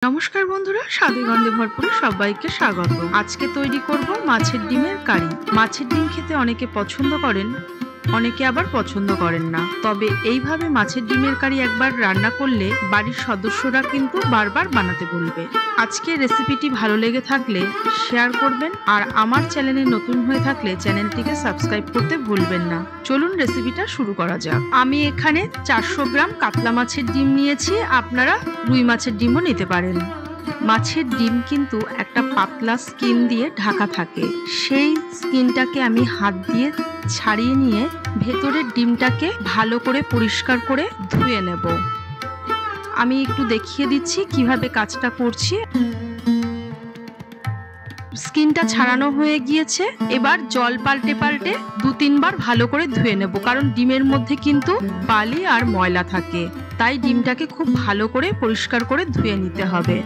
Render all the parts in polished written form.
নমস্কার বন্ধুরা, স্বাদে গন্ধে ভরপুর সবাইকে স্বাগত। আজকে তৈরি করব মাছের ডিমের কারি। মাছের ডিম খেতে অনেকে পছন্দ করেন, অনেকে আবার পছন্দ করেন না। তবে এইভাবে মাছের ডিমের কারি একবার রান্না করলে বাড়ির সদস্যরা কিন্তু বারবার বানাতে বলবে। আজকে রেসিপিটি ভালো লেগে থাকলে শেয়ার করবেন, আর আমার চ্যানেলে নতুন হয়ে থাকলে চ্যানেলটিকে সাবস্ক্রাইব করতে ভুলবেন না। চলুন রেসিপিটা শুরু করা যাক। আমি এখানে 400 গ্রাম কাতলা মাছের ডিম নিয়েছি, আপনারা রুই মাছের ডিমও নিতে পারেন। মাছের ডিম কিন্তু একটা পাতলা স্কিন দিয়ে ঢাকা থাকে, সেই স্কিনটাকে আমি হাত দিয়ে ছাড়িয়ে নিয়ে ভেতরের ডিমটাকে ভালো করে পরিষ্কার করে ধুয়ে নেব। আমি একটু দেখিয়ে দিচ্ছি কিভাবে কাজটা করছি। স্কিনটা ছাড়ানো হয়ে গিয়েছে, এবার জল পাল্টে পাল্টে 2-3 বার ভালো করে ধুয়ে নেব, কারণ ডিমের মধ্যে কিন্তু বালি আর ময়লা থাকে, তাই ডিমটাকে খুব ভালো করে পরিষ্কার করে ধুয়ে নিতে হবে।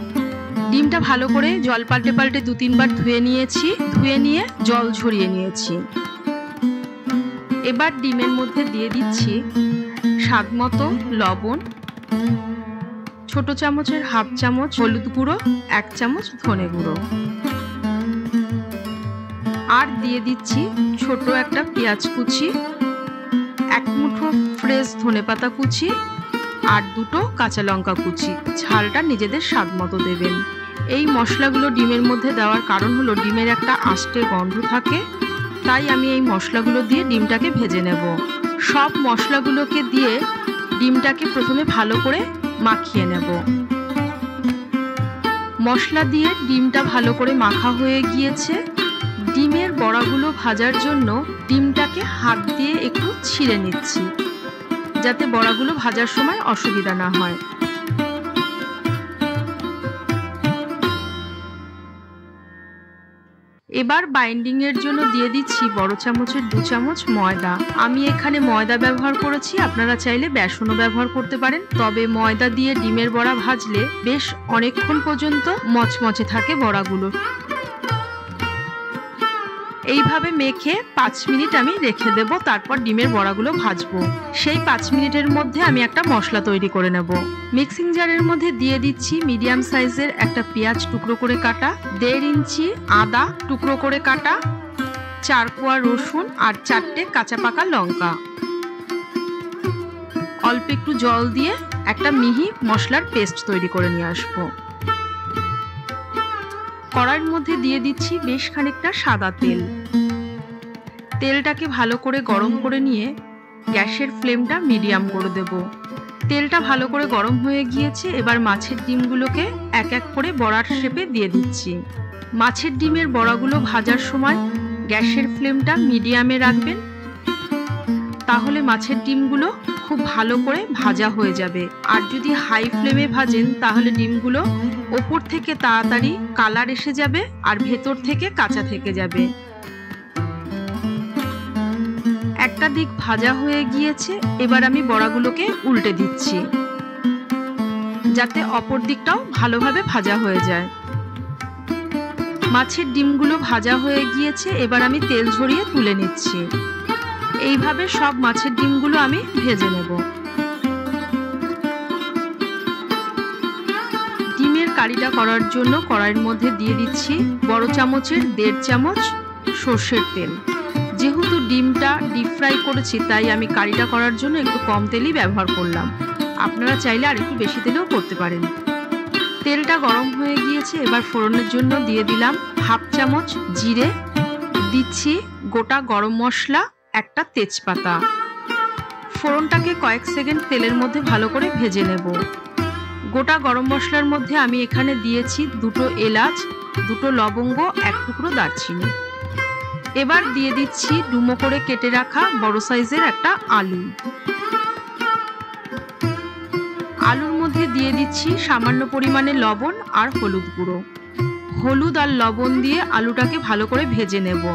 ডিমটা ভালো করে জল পাল্টে পাল্টে 2-3 বার ধুয়ে নিয়েছি, ধুয়ে নিয়ে জল ঝরিয়ে নিয়েছি। এবার ডিমের মধ্যে দিয়ে দিচ্ছি স্বাদ মতো লবণ, ছোট চামচের হাফ চামচ হলুদ গুঁড়ো, 1 চামচ ধনে গুঁড়ো, আর দিয়ে দিচ্ছি ছোট একটা পেঁয়াজ কুচি, 1 মুঠো ফ্রেশ ধনেপাতা কুচি, আর 2টো কাঁচা লঙ্কা কুচি। ঝালটা নিজেদের স্বাদ মতো দেবেন। এই মশলাগুলো ডিমের মধ্যে দেওয়ার কারণ হলো ডিমের একটা আষ্টে গন্ধ থাকে, তাই আমি এই মশলাগুলো দিয়ে ডিমটাকে ভেজে নেব। সব মশলাগুলোকে দিয়ে ডিমটাকে প্রথমে ভালো করে মাখিয়ে নেব। মশলা দিয়ে ডিমটা ভালো করে মাখা হয়ে গিয়েছে। ডিমের বড়াগুলো ভাজার জন্য ডিমটাকে হাত দিয়ে একটু ছিঁড়ে নিচ্ছি, যাতে বড়াগুলো ভাজার সময় অসুবিধা না হয়। এবার বাইন্ডিং এর জন্য দিয়ে দিচ্ছি বড় চামচের 2 চামচ ময়দা। আমি এখানে ময়দা ব্যবহার করেছি, আপনারা চাইলে বেসনও ব্যবহার করতে পারেন। তবে ময়দা দিয়ে ডিমের বড়া ভাজলে বেশ অনেকক্ষণ পর্যন্ত মচমচে থাকে বড়াগুলো। এইভাবে মেখে 5 মিনিট আমি রেখে দেব, তারপর ডিমের বড়াগুলো ভাজবো। সেই 5 মিনিটের মধ্যে আমি একটা মশলা তৈরি করে নেব। মিক্সিং জারের মধ্যে দিয়ে দিচ্ছি মিডিয়াম সাইজের একটা পেঁয়াজ টুকরো করে কাটা, 1.5 ইঞ্চি আদা টুকরো করে কাটা, 4 কোয়া রসুন, আর 4টে কাঁচা পাকা লঙ্কা। অল্প একটু জল দিয়ে একটা মিহি মশলার পেস্ট তৈরি করে নিয়ে আসবো। কড়াইয়ের মধ্যে দিয়ে দিচ্ছি বেশ খানিকটা সাদা তেল। তেলটাকে ভালো করে গরম করে নিয়ে গ্যাসের ফ্লেমটা মিডিয়াম করে দেব। তেলটা ভালো করে গরম হয়ে গিয়েছে, এবার মাছের ডিমগুলোকে এক এক করে বড়ার শেপে দিয়ে দিচ্ছি। মাছের ডিমের বড়াগুলো ভাজার সময় গ্যাসের ফ্লেমটা মিডিয়ামে রাখবেন, তাহলে মাছের ডিমগুলো খুব ভালো করে ভাজা হয়ে যাবে। আর যদি হাই ফ্লেমে ভাজেন তাহলে ডিমগুলো ওপর থেকে তাড়াতাড়ি কালার এসে যাবে আর ভেতর থেকে কাঁচা থেকে যাবে। একটা দিক ভাজা হয়ে গিয়েছে, এবার আমি বড়াগুলোকে উল্টে দিচ্ছি, যাতে অপর দিকটাও ভালোভাবে ভাজা হয়ে যায়। মাছের ডিমগুলো ভাজা হয়ে গিয়েছে, এবার আমি তেল ঝরিয়ে তুলে নিচ্ছি। এইভাবে সব মাছের ডিমগুলো আমি ভেজে নেব। ডিমের কারিটা করার জন্য কড়াইয়ের মধ্যে দিয়ে দিচ্ছি বড় চামচের 1.5 চামচ সর্ষের তেল। যেহেতু ডিমটা ডিপ ফ্রাই করেছি, তাই আমি কারিটা করার জন্য একটু কম তেলই ব্যবহার করলাম। আপনারা চাইলে আর একটু বেশি তেলেও করতে পারেন। তেলটা গরম হয়ে গিয়েছে, এবার ফোড়নের জন্য দিয়ে দিলাম হাফ চামচ জিরে, দিচ্ছি গোটা গরম মশলা, একটা তেজপাতা। ফোড়নটাকে কয়েক সেকেন্ড তেলের মধ্যে ভালো করে ভেজে নেব। গোটা গরম মশলার মধ্যে আমি এখানে দিয়েছি 2টো এলাচ, 2টো লবঙ্গ, 1 টুকরো দারচিনি। এবার দিয়ে দিচ্ছি ডুমো করে কেটে রাখা বড় সাইজের একটা আলু। আলুর মধ্যে দিয়ে দিচ্ছি সামান্য পরিমাণে লবণ আর হলুদ গুঁড়ো। হলুদ আর লবণ দিয়ে আলুটাকে ভালো করে ভেজে নেব।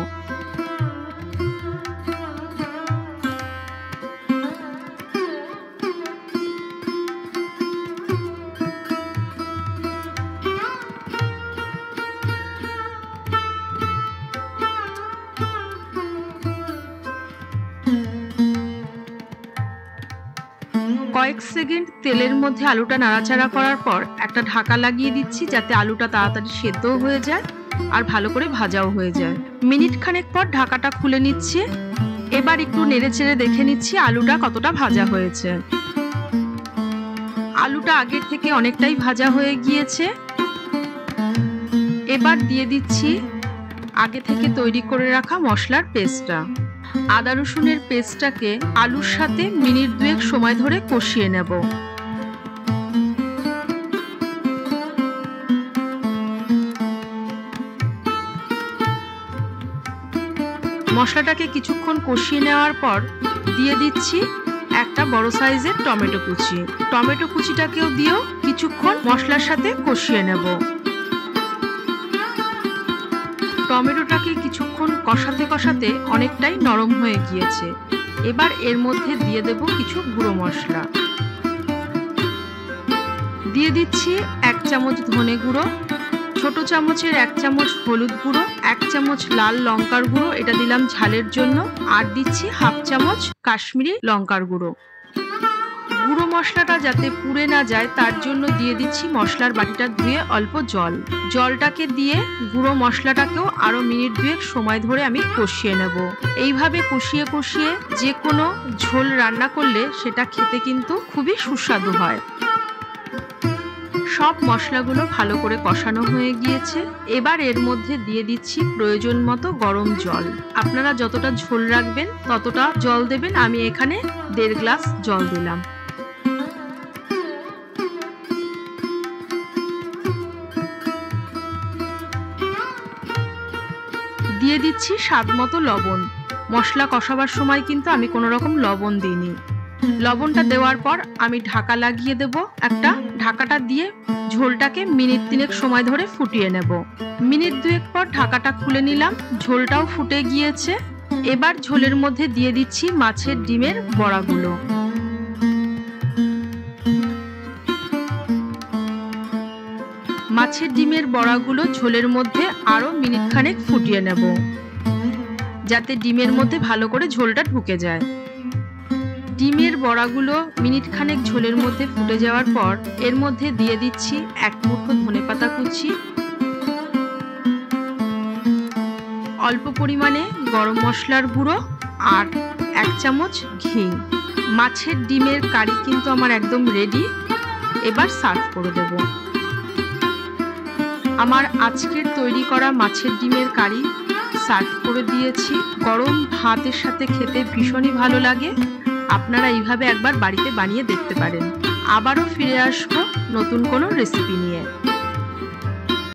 কয়েক সেকেন্ড তেলের মধ্যে আলুটা নাড়াচাড়া করার পর একটা ঢাকা লাগিয়ে দিচ্ছি, যাতে আলুটা তাড়াতাড়ি সেদ্ধ হয়ে যায় আর ভালো করে ভাজাও হয়ে যায়। মিনিট খানেক পর ঢাকাটা খুলে নিচ্ছি। এবার একটু নেড়ে চেড়ে দেখে নিচ্ছি আলুটা কতটা ভাজা হয়েছে। আলুটা আগের থেকে অনেকটাই ভাজা হয়ে গিয়েছে। এবার দিয়ে দিচ্ছি আগে থেকে তৈরি করে রাখা মশলার পেস্টটা। আদা রসুনের পেস্টটাকে আলুর সাথে মিনিট 2 সময় ধরে কষিয়ে নেব। মশলাটাকে কিছুক্ষণ কষিয়ে নেওয়ার পর দিয়ে দিচ্ছি একটা বড় সাইজের টমেটো কুচি। টমেটো কুচিটাকেও দিয়েও কিছুক্ষণ মশলার সাথে কষিয়ে নেব। টমেটোটাকে কিছুক্ষণ কষাতে কষাতে অনেকটাই নরম হয়ে গিয়েছে। এবার এর মধ্যে দিয়ে দেব কিছু গুঁড়ো মশলা। দিয়ে দিচ্ছি 1 চামচ ধনে গুঁড়ো, ছোট চামচের 1 চামচ হলুদ গুঁড়ো, 1 চামচ লাল লঙ্কার গুঁড়ো, এটা দিলাম ঝালের জন্য, আর দিচ্ছি 1/2 চামচ কাশ্মীরি লঙ্কার গুঁড়ো। গুঁড়ো মশলাটা যাতে পুড়ে না যায় তার জন্য দিয়ে দিচ্ছি মশলার বাটিটা ধুয়ে অল্প জল। জলটাকে দিয়ে গুঁড়ো মশলাটাকেও আরো মিনিট 2 সময় ধরে আমি কষিয়ে নেব। এইভাবে কষিয়ে কষিয়ে যে কোনো ঝোল রান্না করলে সেটা খেতে কিন্তু খুবই সুস্বাদু হয়। সব মশলাগুলো ভালো করে কষানো হয়ে গিয়েছে। এবার এর মধ্যে দিয়ে দিচ্ছি প্রয়োজন মতো গরম জল। আপনারা যতটা ঝোল রাখবেন ততটা জল দেবেন। আমি এখানে 1.5 গ্লাস জল দিলাম। দিয়ে দিচ্ছি স্বাদ মতো লবণ। মশলা কষাবার সময় কিন্তু আমি কোনো রকম লবণ দিইনি। লবণটা দেওয়ার পর আমি ঢাকা লাগিয়ে দেব একটা। ঢাকাটা দিয়ে ঝোলটাকে মিনিট 3 সময় ধরে ফুটিয়ে নেব। মিনিট 2 পর ঢাকাটা খুলে নিলাম। ঝোলটাও ফুটে গিয়েছে। এবার ঝোলের মধ্যে দিয়ে দিচ্ছি মাছের ডিমের বড়াগুলো। মাছের ডিমের বড়াগুলো ঝোলের মধ্যে আরো মিনিট খানেক ফুটিয়ে নেব, যাতে ডিমের মধ্যে ভালো করে ঝোলটা ঢুকে যায়। ডিমের বড়াগুলো মিনিট খানেক ঝোলের মধ্যে ফুটে যাওয়ার পর এর মধ্যে দিয়ে দিচ্ছি 1 মুঠো ধনেপাতা কুচি, অল্প পরিমাণে গরম মশলার গুঁড়ো আর 1 চামচ ঘি। মাছের ডিমের কারি কিন্তু আমার একদম রেডি। এবার সার্ভ করে দেব। আমার আজকের তৈরি করা মাছের ডিমের কারি সার্ভ করে দিয়েছি। গরম ভাতের সাথে খেতে ভীষণই ভালো লাগে। আপনারা এইভাবে একবার বাড়িতে বানিয়ে দেখতে পারেন। আবারও ফিরে আসবো নতুন কোনো রেসিপি নিয়ে।